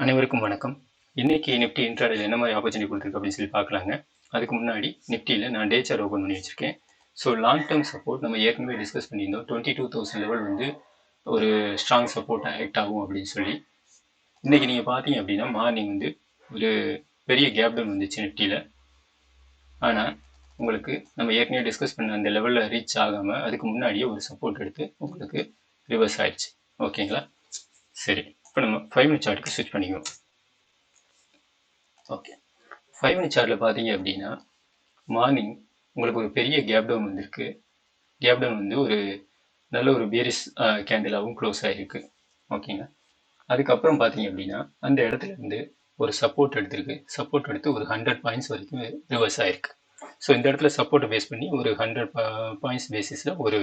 அனைவருக்கும் வணக்கம். இன்னைக்கு நிஃப்டி இன்ட்ராடேல என்ன மாதிரி ஆப்பர்ச்சுனிட்டி கொடுத்துருக்கு அப்படின்னு சொல்லி பார்க்கலாங்க. அதுக்கு முன்னாடி நிஃப்டியில் நான் டே சார்ட் ஓப்பன் பண்ணி வச்சிருக்கேன். ஸோ லாங் டேர்ம் சப்போர்ட் நம்ம ஏற்கனவே டிஸ்கஸ் பண்ணியிருந்தோம். 22,000 லெவல் வந்து ஒரு ஸ்ட்ராங் சப்போர்ட் ஆக்ட் ஆகும் அப்படின்னு சொல்லி. இன்னைக்கு நீங்கள் பார்த்தீங்க அப்படின்னா மார்னிங் வந்து ஒரு பெரிய கேப் டவுன் வந்துச்சு நிஃப்டியில். ஆனால் உங்களுக்கு நம்ம ஏற்கனவே டிஸ்கஸ் பண்ண அந்த லெவலில் ரீச் ஆகாமல் அதுக்கு முன்னாடியே ஒரு சப்போர்ட் எடுத்து உங்களுக்கு ரிவர்ஸ் ஆயிடுச்சு. ஓகேங்களா? சரி, இப்போ நம்ம 5 மினிட் சார்ட்டுக்கு ஸ்விட்ச் பண்ணிக்குவோம். ஓகே, 5 மினிட் சார்ட்டில் பார்த்தீங்க அப்படின்னா மார்னிங் உங்களுக்கு ஒரு பெரிய கேப் டவுன் வந்திருக்கு. கேப் டவுன் வந்து ஒரு நல்ல ஒரு பேரிஸ் கேண்டிலாகவும் க்ளோஸ் ஆகிருக்கு. ஓகேங்க, அதுக்கப்புறம் பார்த்தீங்க அப்படின்னா அந்த இடத்துல இருந்து ஒரு சப்போர்ட் எடுத்திருக்கு. சப்போர்ட் எடுத்து ஒரு 100 பாயிண்ட்ஸ் வரைக்கும் ரிவர்ஸ் ஆகிருக்கு. ஸோ இந்த இடத்துல சப்போர்ட்டை பேஸ் பண்ணி ஒரு 100 பாயிண்ட்ஸ் பேசிஸில் ஒரு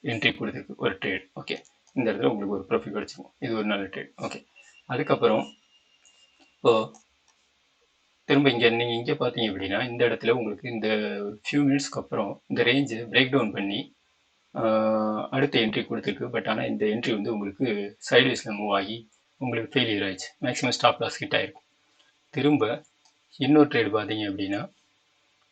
என்ட்ரி கொடுத்துருக்கு, ஒரு ட்ரேட். ஓகே, இந்த இடத்துல உங்களுக்கு ஒரு ப்ராஃபிட் கிடச்சிக்கும். இது ஒரு நல்ல ட்ரேட். ஓகே, அதுக்கப்புறம் இப்போது திரும்ப நீங்கள் இங்கே பார்த்தீங்க அப்படின்னா இந்த இடத்துல உங்களுக்கு இந்த ஃபியூ மினிட்ஸ்க்கு அப்புறம் இந்த ரேஞ்சு பிரேக் டவுன் பண்ணி அடுத்த என்ட்ரி கொடுத்துருக்கு. பட் ஆனால் இந்த என்ட்ரி வந்து உங்களுக்கு சைட்வேஸில் மூவ் ஆகி உங்களுக்கு ஃபெயிலியர் ஆயிடுச்சு. மேக்ஸிமம் ஸ்டாப் லாஸ் ஹிட் ஆகிருக்கும். திரும்ப இன்னொரு ட்ரேட் பார்த்தீங்க அப்படின்னா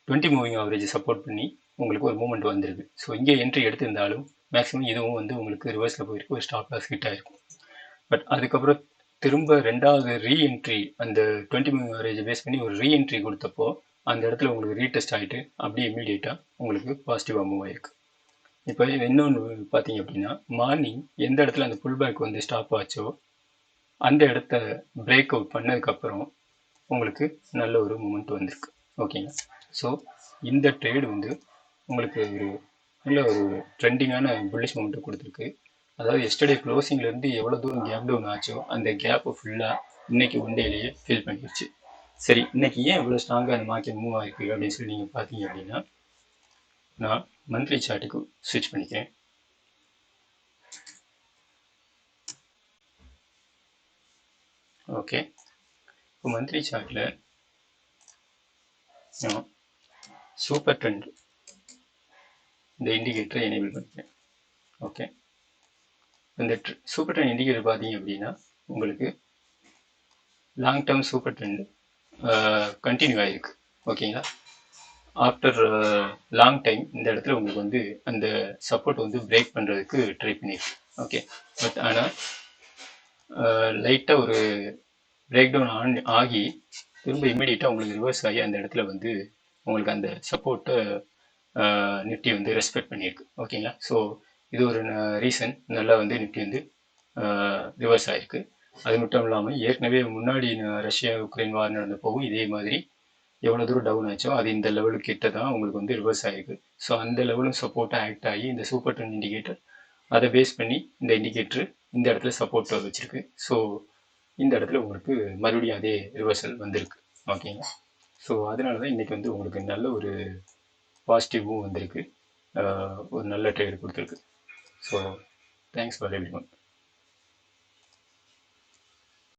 20 மூவிங் ஆவரேஜ் சப்போர்ட் பண்ணி உங்களுக்கு ஒரு மூவ்மெண்ட் வந்திருக்கு. ஸோ இங்கே என்ட்ரி எடுத்திருந்தாலும் மேக்ஸிமம் இதுவும் வந்து உங்களுக்கு ரிவர்ஸில் போயிருக்கு, ஒரு ஸ்டாப் லாஸ் ஹிட் ஆகிருக்கும். பட் அதுக்கப்புறம் திரும்ப ரெண்டாவது ரீஎன்ட்ரி அந்த 20 மூவிங் ஆவரேஜ் பேஸ் பண்ணி ஒரு ரீஎன்ட்ரி கொடுத்தப்போ அந்த இடத்துல உங்களுக்கு ரீடெஸ்ட் ஆகிட்டு அப்படியே இமீடியட்டாக உங்களுக்கு பாசிட்டிவாக மூவ் ஆகிருக்கு. இப்போ இன்னொன்று பார்த்தீங்க அப்படின்னா மார்னிங் எந்த இடத்துல அந்த புல் பேக் வந்து ஸ்டாப் ஆச்சோ அந்த இடத்த பிரேக் அவுட் பண்ணதுக்கப்புறம் உங்களுக்கு நல்ல ஒரு மூமெண்ட் வந்திருக்கு. ஓகேங்க, ஸோ இந்த ட்ரேடு வந்து உங்களுக்கு ஒரு நல்ல ஒரு ட்ரெண்டிங்கான புல்லிஷ் மூமெண்ட்டை கொடுத்துருக்கு. அதாவது எஸ்டர்டே க்ளோசிங்லேருந்து எவ்வளோ தூரம் கேப் டவுன் ஆச்சோ அந்த கேப்பு ஃபுல்லாக இன்னைக்கு ஒன் டேலேயே ஃபில் பண்ணிடுச்சு. சரி, இன்னைக்கு ஏன் இவ்வளோ ஸ்ட்ராங்காக அந்த மார்க்கெட் மூவ் ஆகிருக்கு அப்படின்னு சொல்லி நீங்கள் பார்த்தீங்க அப்படின்னா நான் மந்த்லி சார்ட்டுக்கு ஸ்விட்ச் பண்ணிக்கிறேன். ஓகே, இப்போ மந்த்லி சார்ட்டில் நான் சூப்பர் ட்ரெண்ட் இந்த இண்டிகேட்டரை எனேபிள் பண்ணிக்கிறேன். ஓகே, இந்த சூப்பர் ட்ரெண்ட் இண்டிகேட்டர் பார்த்தீங்க அப்படின்னா உங்களுக்கு long term super trend continue ஆகிருக்கு. ஓகேங்களா, ஆஃப்டர் லாங் டைம் இந்த இடத்துல உங்களுக்கு வந்து அந்த சப்போர்ட் வந்து பிரேக் பண்ணுறதுக்கு ட்ரை பண்ணியிருக்கு. ஓகே, பட் ஆனால் லைட்டாக ஒரு பிரேக் டவுன் ஆகி திரும்ப இமீடியட்டாக உங்களுக்கு ரிவர்ஸ் ஆகி அந்த இடத்துல வந்து உங்களுக்கு அந்த சப்போர்ட்டை நிஃப்டி வந்து ரெஸ்பெக்ட் பண்ணியிருக்கு. ஓகேங்களா, ஸோ இது ஒரு ரீசன் நல்லா வந்து நிஃப்டி வந்து ரிவர்ஸ் ஆகிருக்கு. அது மட்டும் இல்லாமல் ஏற்கனவே முன்னாடி ரஷ்யா உக்ரைன் வார் நடந்தப்போவும் இதே மாதிரி எவ்வளோ தூரம் டவுன் ஆச்சோ அது இந்த லெவலுக்கு கிட்ட தான் உங்களுக்கு வந்து ரிவர்ஸ் ஆகிருக்கு. ஸோ அந்த லெவலும் சப்போர்ட்டாக ஆக்ட் ஆகி இந்த சூப்பர் ட்ரெண்ட் இண்டிகேட்டர் அதை பேஸ் பண்ணி இந்த இண்டிகேட்டர் இந்த இடத்துல சப்போர்ட்டாக வச்சுருக்கு. ஸோ இந்த இடத்துல உங்களுக்கு மறுபடியும் அதே ரிவர்சல் வந்திருக்கு. ஓகேங்களா, ஸோ அதனால தான் இன்றைக்கி வந்து உங்களுக்கு நல்ல ஒரு பாசிட்டிவும் வந்திருக்கு, ஒரு நல்ல ட்ரேட் கொடுத்துருக்கு. So thanks for everyone.